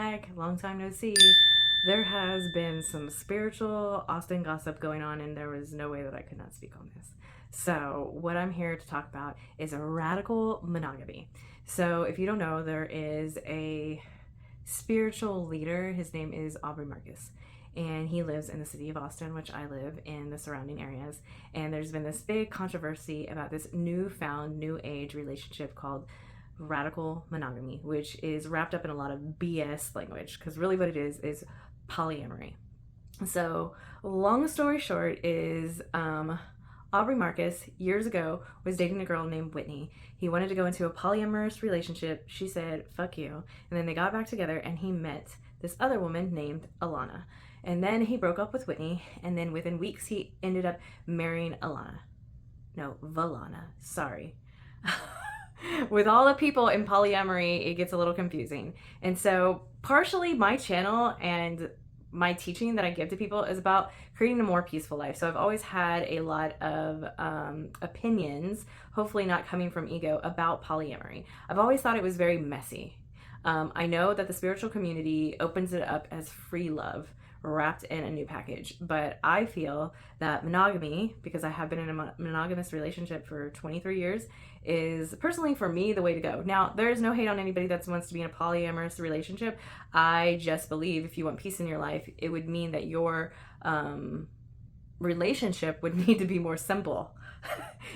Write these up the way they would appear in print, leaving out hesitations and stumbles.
back. Long time no see. There has been some spiritual Austin gossip going on, and there was no way that I could not speak on this. So, what I'm here to talk about is a radical monogamy. So, if you don't know, there is a spiritual leader. His name is Aubrey Marcus. And he lives in the city of Austin, which I live in the surrounding areas. And there's been this big controversy about this newfound, new age relationship called radical monogamy, which is wrapped up in a lot of BS language, because really what it is polyamory. So long story short is Aubrey Marcus years ago was dating a girl named Whitney. He wanted to go into a polyamorous relationship. She said fuck you, and then they got back together and he met this other woman named Alana, and then he broke up with Whitney, and then within weeks he ended up marrying Valana, sorry. With all the people in polyamory, it gets a little confusing. And so partially my channel and my teaching that I give to people is about creating a more peaceful life. So I've always had a lot of opinions, hopefully not coming from ego, about polyamory. I've always thought it was very messy. I know that the spiritual community opens it up as free love wrapped in a new package, but I feel that monogamy, because I have been in a monogamous relationship for 23 years, is personally for me the way to go. Now, there's no hate on anybody that wants to be in a polyamorous relationship. I just believe if you want peace in your life, it would mean that your relationship would need to be more simple.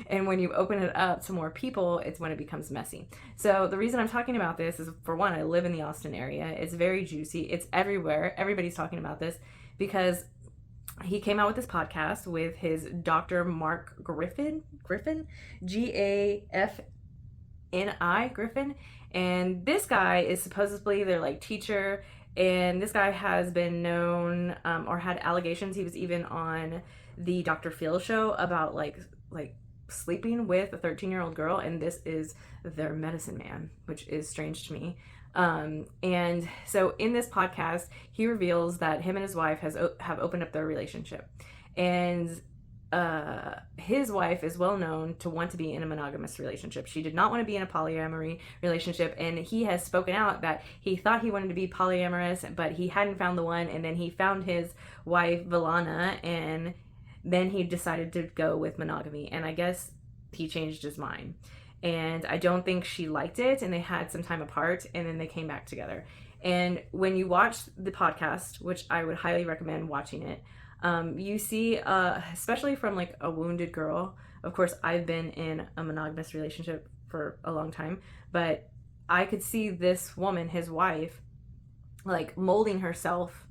And when you open it up to more people, it's when it becomes messy. So the reason I'm talking about this is, for one, I live in the Austin area. It's very juicy. It's everywhere. Everybody's talking about this because he came out with this podcast with his Dr. Mark Griffin, G-A-F-N-I, Griffin. And this guy is supposedly their like teacher. And this guy has been known or had allegations. He was even on the Dr. Phil show about like sleeping with a 13-year-old girl, and this is their medicine man, which is strange to me. And so in this podcast, he reveals that him and his wife have opened up their relationship, and his wife is well known to want to be in a monogamous relationship. She did not want to be in a polyamory relationship, and he has spoken out that he thought he wanted to be polyamorous, but he hadn't found the one, and then he found his wife Valana, and then he decided to go with monogamy, and I guess he changed his mind. And I don't think she liked it, and they had some time apart, and then they came back together. And when you watch the podcast, which I would highly recommend watching it, you see, especially from like a wounded girl, of course, I've been in a monogamous relationship for a long time, but I could see this woman, his wife, like molding herself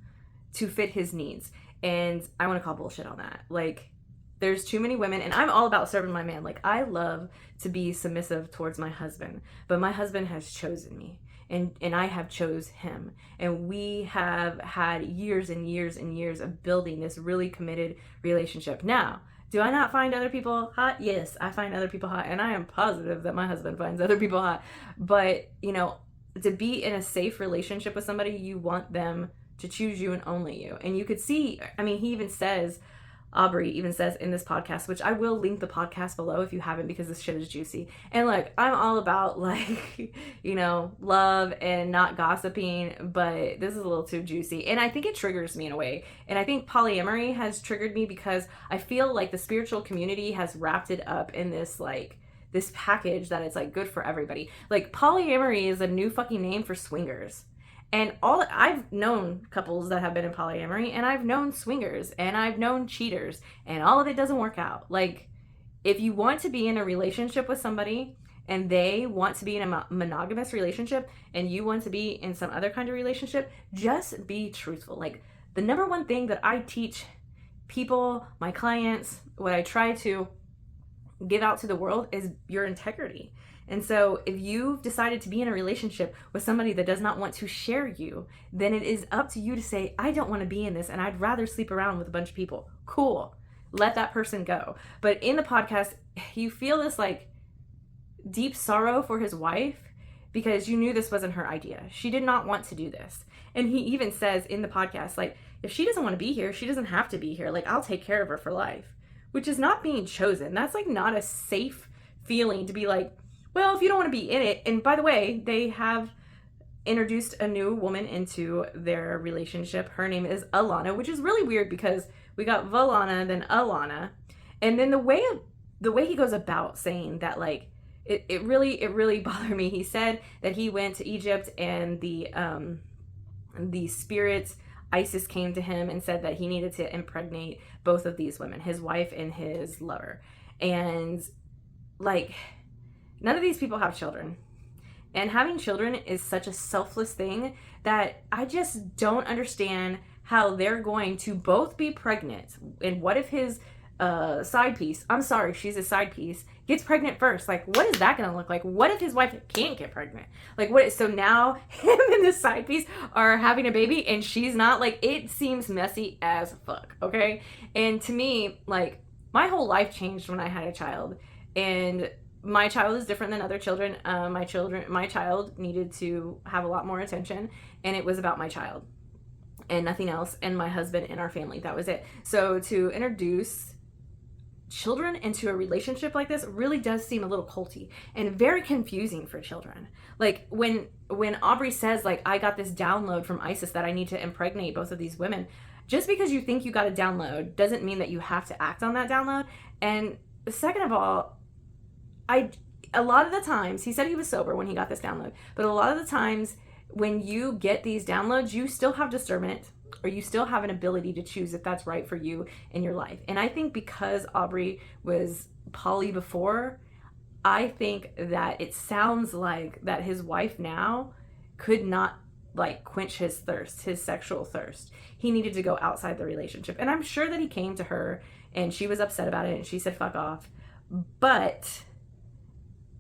to fit his needs. And I want to call bullshit on that. Like, there's too many women, and I'm all about serving my man. Like, I love to be submissive towards my husband, but my husband has chosen me, and I have chose him. And we have had years and years and years of building this really committed relationship. Now, do I not find other people hot? Yes, I find other people hot, and I am positive that my husband finds other people hot. But, you know, to be in a safe relationship with somebody, you want them to choose you and only you. And you could see, I mean, Aubrey even says in this podcast, which I will link the podcast below if you haven't, because this shit is juicy. And look, I'm all about like, you know, love and not gossiping, but this is a little too juicy. And I think it triggers me in a way. And I think polyamory has triggered me because I feel like the spiritual community has wrapped it up in this like, this package that it's like good for everybody. Like, polyamory is a new fucking name for swingers. And I've known couples that have been in polyamory, and I've known swingers, and I've known cheaters, and all of it doesn't work out. Like, if you want to be in a relationship with somebody and they want to be in a monogamous relationship and you want to be in some other kind of relationship, just be truthful. Like, the number one thing that I teach people, my clients, what I try to give out to the world is your integrity. And so if you've decided to be in a relationship with somebody that does not want to share you, then it is up to you to say, I don't want to be in this, and I'd rather sleep around with a bunch of people. Cool. Let that person go. But in the podcast, you feel this like deep sorrow for his wife because you knew this wasn't her idea. She did not want to do this. And he even says in the podcast, like, if she doesn't want to be here, she doesn't have to be here. Like, I'll take care of her for life, which is not being chosen. That's like not a safe feeling to be like, well, if you don't want to be in it. And by the way, they have introduced a new woman into their relationship. Her name is Alana, which is really weird because we got Valana, then Alana. And then the way he goes about saying that, like, it really bothered me. He said that he went to Egypt and the spirits Isis came to him and said that he needed to impregnate both of these women, his wife and his lover. And like, none of these people have children. And having children is such a selfless thing that I just don't understand how they're going to both be pregnant. And what if his side piece, I'm sorry, she's a side piece, gets pregnant first? Like, what is that gonna look like? What if his wife can't get pregnant? Like, what? So now him and the side piece are having a baby and she's not? Like, it seems messy as fuck, okay? And to me, like, my whole life changed when I had a child. And my child is different than other children. My child needed to have a lot more attention, and it was about my child and nothing else, and my husband and our family. That was it. So to introduce children into a relationship like this really does seem a little culty and very confusing for children. Like, when Aubrey says, like, I got this download from Isis that I need to impregnate both of these women, just because you think you got a download doesn't mean that you have to act on that download. And second of all, a lot of the times, he said he was sober when he got this download, but a lot of the times when you get these downloads, you still have discernment, or you still have an ability to choose if that's right for you in your life. And I think because Aubrey was poly before, I think that it sounds like that his wife now could not, like, quench his thirst, his sexual thirst. He needed to go outside the relationship. And I'm sure that he came to her and she was upset about it and she said, fuck off. But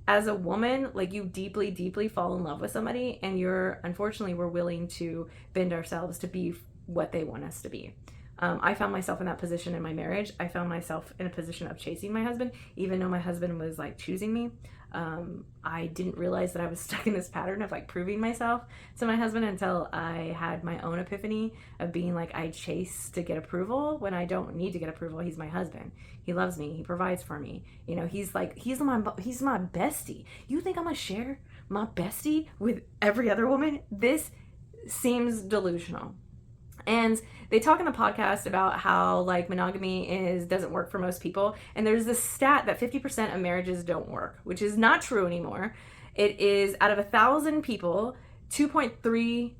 as a woman, like, you deeply, deeply fall in love with somebody, and unfortunately, we're willing to bend ourselves to be what they want us to be. I found myself in that position in my marriage. I found myself in a position of chasing my husband, even though my husband was, like, choosing me. I didn't realize that I was stuck in this pattern of, like, proving myself to my husband until I had my own epiphany of being like, I chase to get approval when I don't need to get approval. He's my husband. He loves me. He provides for me. You know, he's my bestie. You think I'm gonna share my bestie with every other woman? This seems delusional. And they talk in the podcast about how, like, monogamy doesn't work for most people. And there's this stat that 50% of marriages don't work, which is not true anymore. It is, out of 1,000 people, 2.3%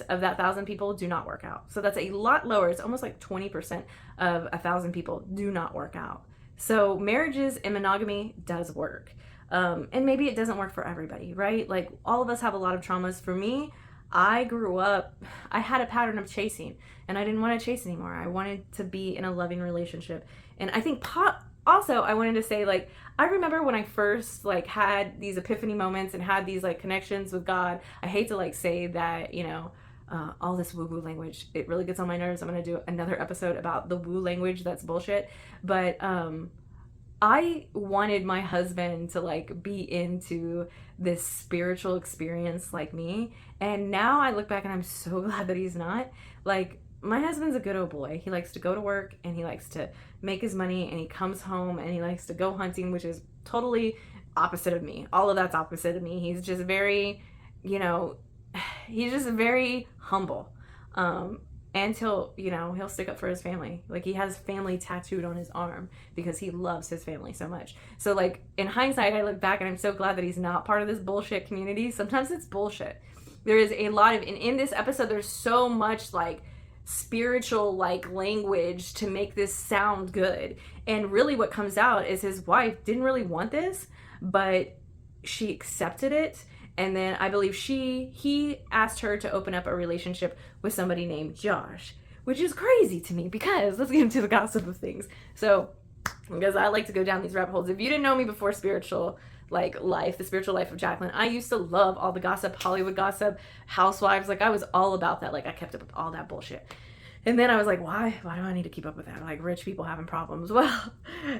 of that 1,000 people do not work out. So that's a lot lower. It's almost like 20% of 1,000 people do not work out. So marriages and monogamy does work. And maybe it doesn't work for everybody, right? Like, all of us have a lot of traumas. For me, I grew up, I had a pattern of chasing, and I didn't want to chase anymore. I wanted to be in a loving relationship. And I think also, I wanted to say, like, I remember when I first, like, had these epiphany moments and had these, like, connections with God. I hate to, like, say that, you know, all this woo-woo language, it really gets on my nerves. I'm going to do another episode about the woo language. That's bullshit. But I wanted my husband to, like, be into this spiritual experience like me. And now I look back and I'm so glad that he's not. Like, my husband's a good old boy. He likes to go to work and he likes to make his money, and he comes home and he likes to go hunting, which is totally opposite of me. All of that's opposite of me. He's just very, you know, he's just very humble. And he'll stick up for his family. Like, he has family tattooed on his arm because he loves his family so much. So, like, in hindsight, I look back and I'm so glad that he's not part of this bullshit community. Sometimes it's bullshit. There is a lot of, and in this episode, there's so much, like, spiritual, like, language to make this sound good. And really what comes out is his wife didn't really want this, but she accepted it. And then I believe he asked her to open up a relationship with somebody named Josh, which is crazy to me because let's get into the gossip of things. So, because I like to go down these rabbit holes. If you didn't know me before spiritual, like, life, the spiritual life of Jacqueline, I used to love all the gossip, Hollywood gossip, housewives. Like, I was all about that. Like, I kept up with all that bullshit. And then I was like, why do I need to keep up with that? Like, rich people having problems. Well,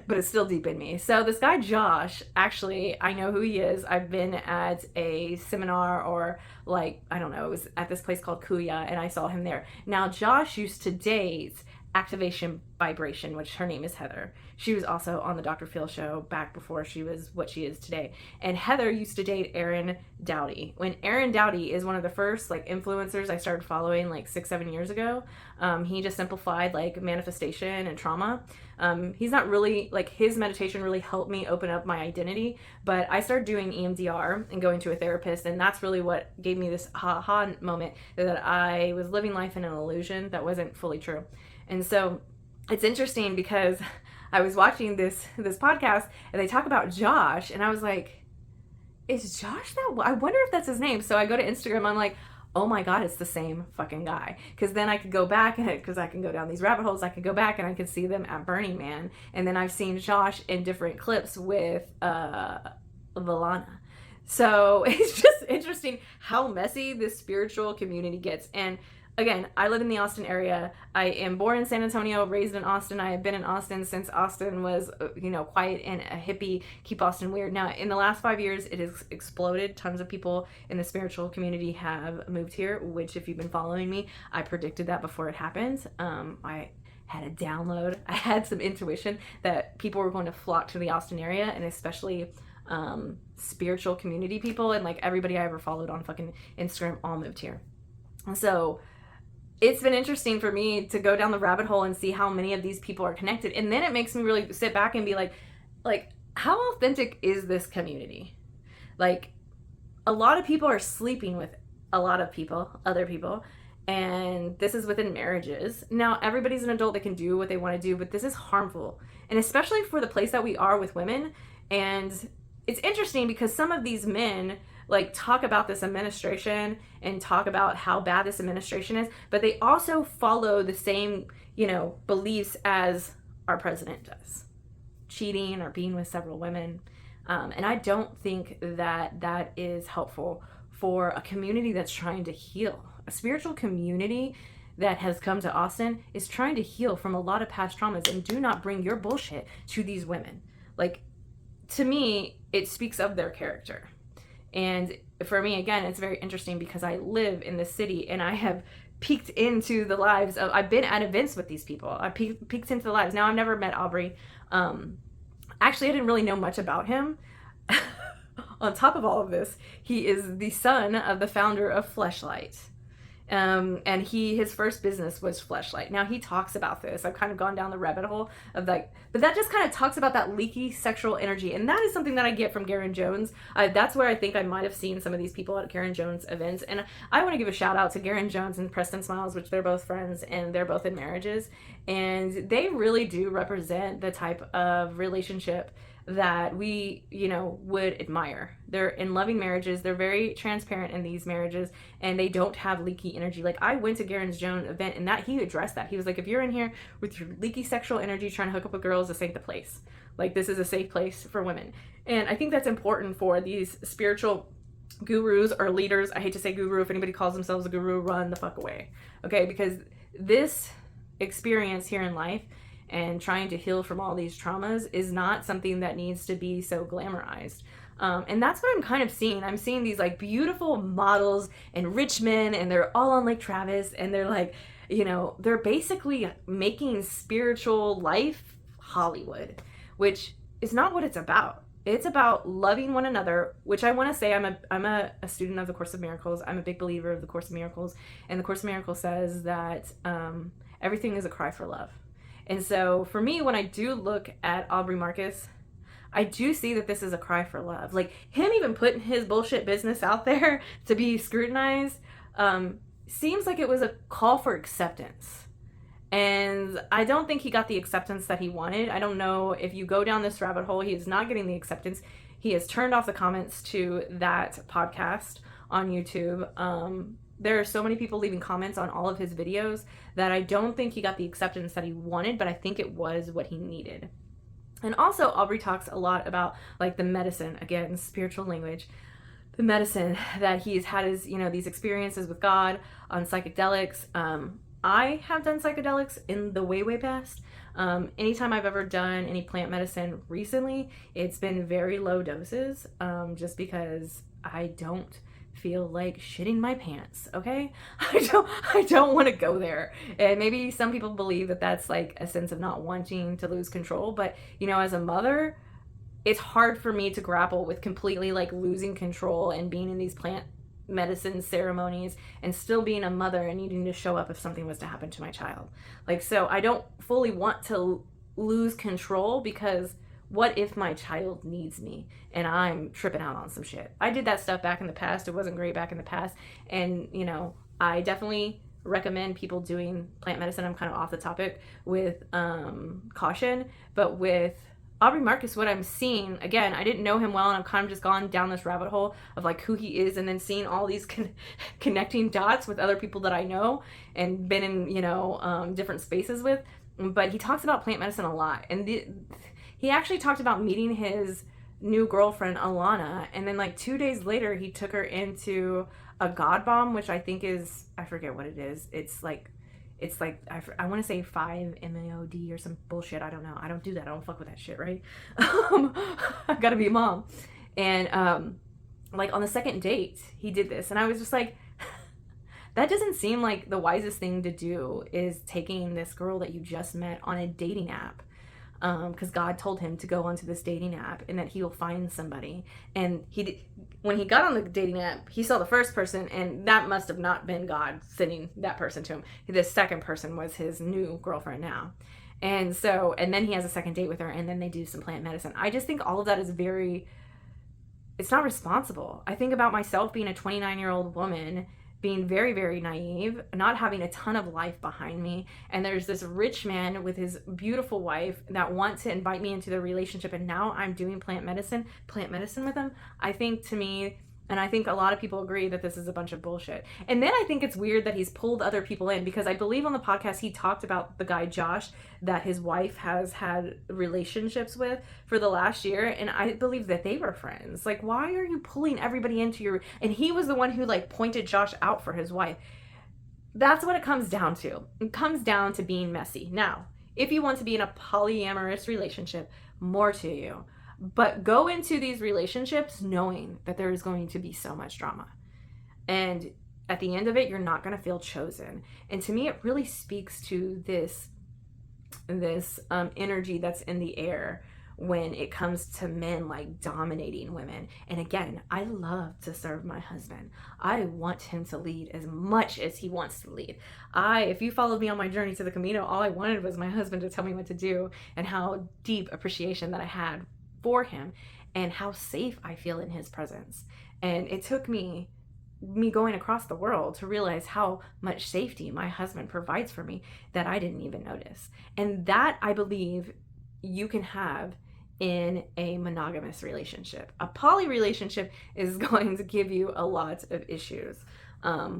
but it's still deep in me. So this guy, Josh, actually, I know who he is. I've been at a seminar, or, like, I don't know, it was at this place called Kuya, and I saw him there. Now, Josh used to date activation vibration, which her name is Heather. She was also on the Dr. Phil show back before she was what she is today. And Heather used to date Aaron Doughty. When Aaron Doughty is one of the first like influencers I started following like 6-7 years ago. He just simplified like manifestation and trauma. He's not really like, his meditation really helped me open up my identity, but I started doing EMDR and going to a therapist, and that's really what gave me this aha moment that I was living life in an illusion that wasn't fully true. And so it's interesting because I was watching this podcast and they talk about Josh, and I was like, is Josh that? I wonder if that's his name. So I go to Instagram, I'm like, oh my God, it's the same fucking guy. Because then I could go back, and because I can go down these rabbit holes, I could go back and I could see them at Burning Man. And then I've seen Josh in different clips with Valana. So it's just interesting how messy this spiritual community gets. And again, I live in the Austin area. I am born in San Antonio, raised in Austin. I have been in Austin since Austin was, quiet and a hippie, keep Austin weird. Now, in the last 5 years, it has exploded. Tons of people in the spiritual community have moved here, which if you've been following me, I predicted that before it happened. I had a download. I had some intuition that people were going to flock to the Austin area, and especially spiritual community people, and like everybody I ever followed on fucking Instagram all moved here. And so it's been interesting for me to go down the rabbit hole and see how many of these people are connected. And then it makes me really sit back and be like, how authentic is this community? Like, a lot of people are sleeping with a lot of people, other people, and this is within marriages. Now, everybody's an adult that can do what they want to do, but this is harmful. And especially for the place that we are with women. And it's interesting because some of these men like talk about this administration and talk about how bad this administration is, but they also follow the same, beliefs as our president does. Cheating or being with several women. And I don't think that that is helpful for a community that's trying to heal. A spiritual community that has come to Austin is trying to heal from a lot of past traumas, and do not bring your bullshit to these women. Like, to me, it speaks of their character. And for me, again, it's very interesting because I live in this city and I have peeked into the lives of, I've been at events with these people. I peeked into the lives. Now, I've never met Aubrey. Actually, I didn't really know much about him. On top of all of this, he is the son of the founder of Fleshlight. And his first business was Fleshlight. Now, he talks about this. I've kind of gone down the rabbit hole of like, but that just kind of talks about that leaky sexual energy. And that is something that I get from Garen Jones. That's where I think I might have seen some of these people at Garen Jones events. And I want to give a shout out to Garen Jones and Preston Smiles, which they're both friends and they're both in marriages. And they really do represent the type of relationship that we, would admire. They're in loving marriages. They're very transparent in these marriages, and they don't have leaky energy. Like, I went to Garen Jones event, and that he addressed that. He was like, if you're in here with your leaky sexual energy trying to hook up with girls, this ain't the place. Like, this is a safe place for women. And I think that's important for these spiritual gurus or leaders. I hate to say guru. If anybody calls themselves a guru, run the fuck away. Okay? Because this experience here in life and trying to heal from all these traumas is not something that needs to be so glamorized. And that's what I'm kind of seeing. I'm seeing these like beautiful models and rich men, and they're all on Lake Travis, and they're like, they're basically making spiritual life Hollywood, which is not what it's about. It's about loving one another, which I want to say I'm a student of the Course of Miracles. I'm a big believer of the Course of Miracles. And the Course of Miracles says that everything is a cry for love. And so for me, when I do look at Aubrey Marcus, I do see that this is a cry for love. Like, him even putting his bullshit business out there to be scrutinized seems like it was a call for acceptance. And I don't think he got the acceptance that he wanted. I don't know if you go down this rabbit hole, he is not getting the acceptance. He has turned off the comments to that podcast on YouTube. There are so many people leaving comments on all of his videos that I don't think he got the acceptance that he wanted, but I think it was what he needed. And also, Aubrey talks a lot about like the medicine, again, spiritual language, the medicine that he's had his, these experiences with God on psychedelics. I have done psychedelics in the way past. Anytime I've ever done any plant medicine recently, it's been very low doses, just because I don't feel like shitting my pants, okay? I don't want to go there. And maybe some people believe that that's like a sense of not wanting to lose control, but you know, as a mother, it's hard for me to grapple with completely like losing control and being in these plant medicine ceremonies and still being a mother and needing to show up if something was to happen to my child. Like, so I don't fully want to lose control, because what if my child needs me and I'm tripping out on some shit? I did that stuff back in the past. It wasn't great back in the past. And, you know, I definitely recommend people doing plant medicine. I'm kind of off the topic with caution, but with Aubrey Marcus, what I'm seeing, again, I didn't know him well, and I've kind of just gone down this rabbit hole of like who he is, and then seeing all these connecting dots with other people that I know and been in, you know, different spaces with. But he talks about plant medicine a lot, and he actually talked about meeting his new girlfriend Alana, and then like 2 days later he took her into a God bomb, which I think is, I forget what it is. It's like I want to say 5-MAOD or some bullshit. I don't know. I don't do that. I don't fuck with that shit, right? I gotta be a mom. And like on the second date he did this, and I was just like, that doesn't seem like the wisest thing to do, is taking this girl that you just met on a dating app. Because God told him to go onto this dating app and that he will find somebody. And when he got on the dating app, he saw the first person, and that must have not been God sending that person to him. The second person was his new girlfriend now. And so, and then he has a second date with her, and then they do some plant medicine. I just think all of that is it's not responsible. I think about myself being a 29-year-old woman, being very, very naive, not having a ton of life behind me. And there's this rich man with his beautiful wife that wants to invite me into their relationship. And now I'm doing plant medicine with him. I think, to me, and I think a lot of people agree, that this is a bunch of bullshit. And then I think it's weird that he's pulled other people in, because I believe on the podcast he talked about the guy Josh that his wife has had relationships with for the last year, and I believe that they were friends. Like, why are you pulling everybody into and he was the one who like pointed Josh out for his wife. That's what it comes down to. It comes down to being messy. Now, if you want to be in a polyamorous relationship, more to you. But go into these relationships knowing that there is going to be so much drama. And at the end of it, you're not going to feel chosen. And to me, it really speaks to this energy that's in the air when it comes to men like dominating women. And again, I love to serve my husband. I want him to lead as much as he wants to lead. If you followed me on my journey to the Camino, all I wanted was my husband to tell me what to do, and how deep appreciation that I had for him, and how safe I feel in his presence. And it took me going across the world to realize how much safety my husband provides for me that I didn't even notice. And that, I believe, you can have in a monogamous relationship. A poly relationship is going to give you a lot of issues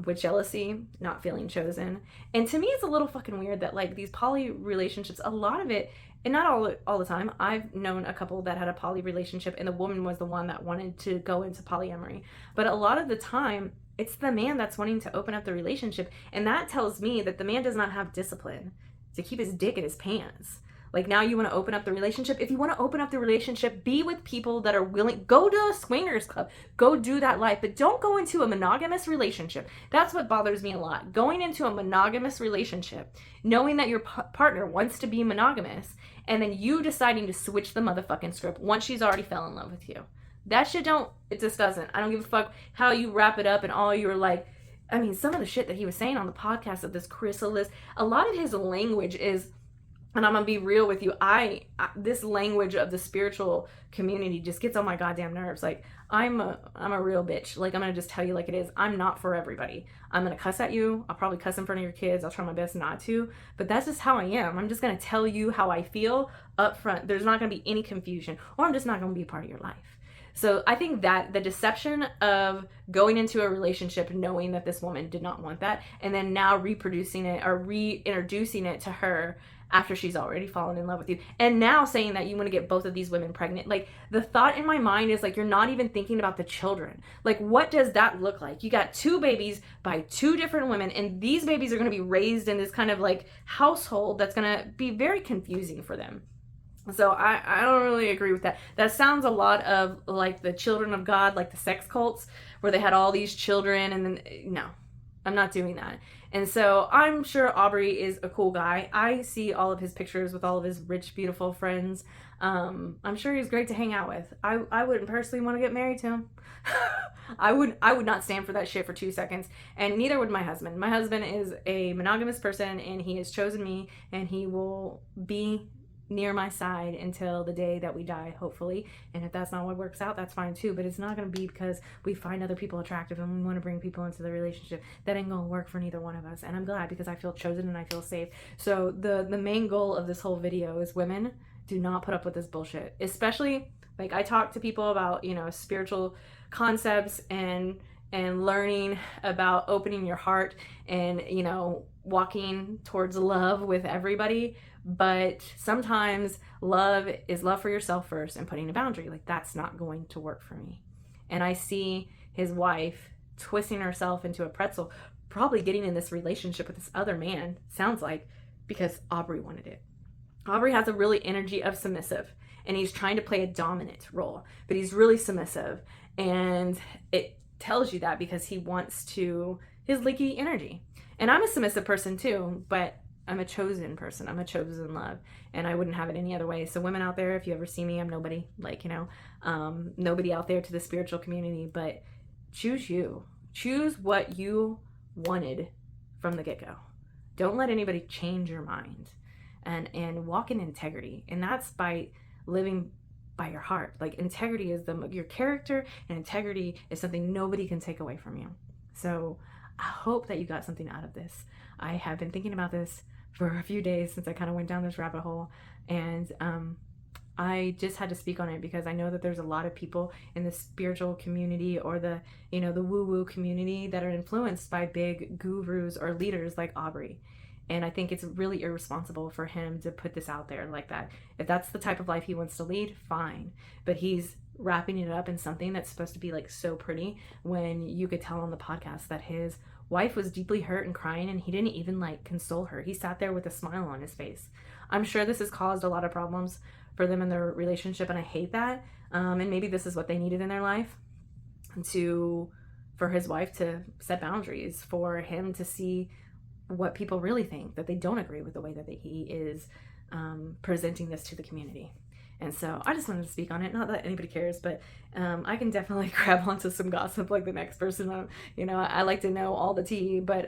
with jealousy, not feeling chosen. And to me, it's a little fucking weird that like these poly relationships, a lot of it, and not all the time, I've known a couple that had a poly relationship and the woman was the one that wanted to go into polyamory. But a lot of the time, it's the man that's wanting to open up the relationship. And that tells me that the man does not have discipline to keep his dick in his pants. Like, now you want to open up the relationship. If you want to open up the relationship, be with people that are willing. Go to a swingers club. Go do that life. But don't go into a monogamous relationship. That's what bothers me a lot. Going into a monogamous relationship, knowing that your partner wants to be monogamous, and then you deciding to switch the motherfucking script once she's already fell in love with you. That shit it just doesn't. I don't give a fuck how you wrap it up and all you're like. I mean, some of the shit that he was saying on the podcast of this chrysalis, a lot of his language is, and I'm gonna be real with you, this language of the spiritual community just gets on my goddamn nerves. Like, I'm a real bitch. Like, I'm gonna just tell you like it is. I'm not for everybody. I'm gonna cuss at you. I'll probably cuss in front of your kids. I'll try my best not to, but that's just how I am. I'm just gonna tell you how I feel up front. There's not gonna be any confusion, or I'm just not gonna be a part of your life. So I think that the deception of going into a relationship knowing that this woman did not want that, and then now reproducing it or reintroducing it to her after she's already fallen in love with you, and now saying that you want to get both of these women pregnant. Like, the thought in my mind is like, you're not even thinking about the children. Like, what does that look like? You got 2 babies by 2 different women, and these babies are going to be raised in this kind of like household that's going to be very confusing for them. So I don't really agree with that. That sounds a lot of like the children of God, like the sex cults, where they had all these children, and then no, I'm not doing that. And so I'm sure Aubrey is a cool guy. I see all of his pictures with all of his rich, beautiful friends. I'm sure he's great to hang out with. I wouldn't personally want to get married to him. I would not stand for that shit for 2 seconds, and neither would my husband. My husband is a monogamous person, and he has chosen me, and he will be near my side until the day that we die, hopefully. And if that's not what works out, that's fine too. But it's not going to be because we find other people attractive and we want to bring people into the relationship. That ain't going to work for neither one of us. And I'm glad, because I feel chosen and I feel safe. So the main goal of this whole video is women, do not put up with this bullshit. Especially, like, I talk to people about, you know, spiritual concepts and learning about opening your heart and, you know, walking towards love with everybody. But sometimes love is love for yourself first and putting a boundary. Like, that's not going to work for me. And I see his wife twisting herself into a pretzel, probably getting in this relationship with this other man, sounds like, because Aubrey wanted it. Aubrey has a really energy of submissive, and he's trying to play a dominant role, but he's really submissive. And it tells you that because he wants to, his leaky energy. And I'm a submissive person too, but I'm a chosen person. I'm a chosen love, and I wouldn't have it any other way. So women out there, if you ever see me, I'm nobody, like, you know, nobody out there to the spiritual community, but choose you. Choose what you wanted from the get-go. Don't let anybody change your mind, and walk in integrity. And that's by living by your heart. Like, integrity is your character, and integrity is something nobody can take away from you. So I hope that you got something out of this. I have been thinking about this for a few days since I kind of went down this rabbit hole, and I just had to speak on it because I know that there's a lot of people in the spiritual community or the, you know, the woo-woo community that are influenced by big gurus or leaders like Aubrey. And I think it's really irresponsible for him to put this out there like that. If that's the type of life he wants to lead, fine. But he's wrapping it up in something that's supposed to be like so pretty, when you could tell on the podcast that his wife was deeply hurt and crying, and he didn't even like console her. He sat there with a smile on his face. I'm sure this has caused a lot of problems for them in their relationship, and I hate that. And maybe this is what they needed in their life, for his wife to set boundaries, for him to see what people really think, that they don't agree with the way that he is presenting this to the community. And so I just wanted to speak on it. Not that anybody cares, but I can definitely grab onto some gossip like the next person. You know, I like to know all the tea, but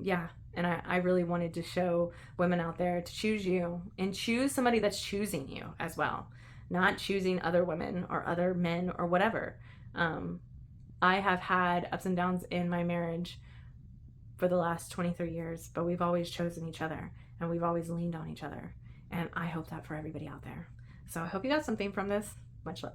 yeah. And I really wanted to show women out there to choose you, and choose somebody that's choosing you as well, not choosing other women or other men or whatever. I have had ups and downs in my marriage for the last 23 years, but we've always chosen each other, and we've always leaned on each other. And I hope that for everybody out there. So I hope you got something from this. Much love.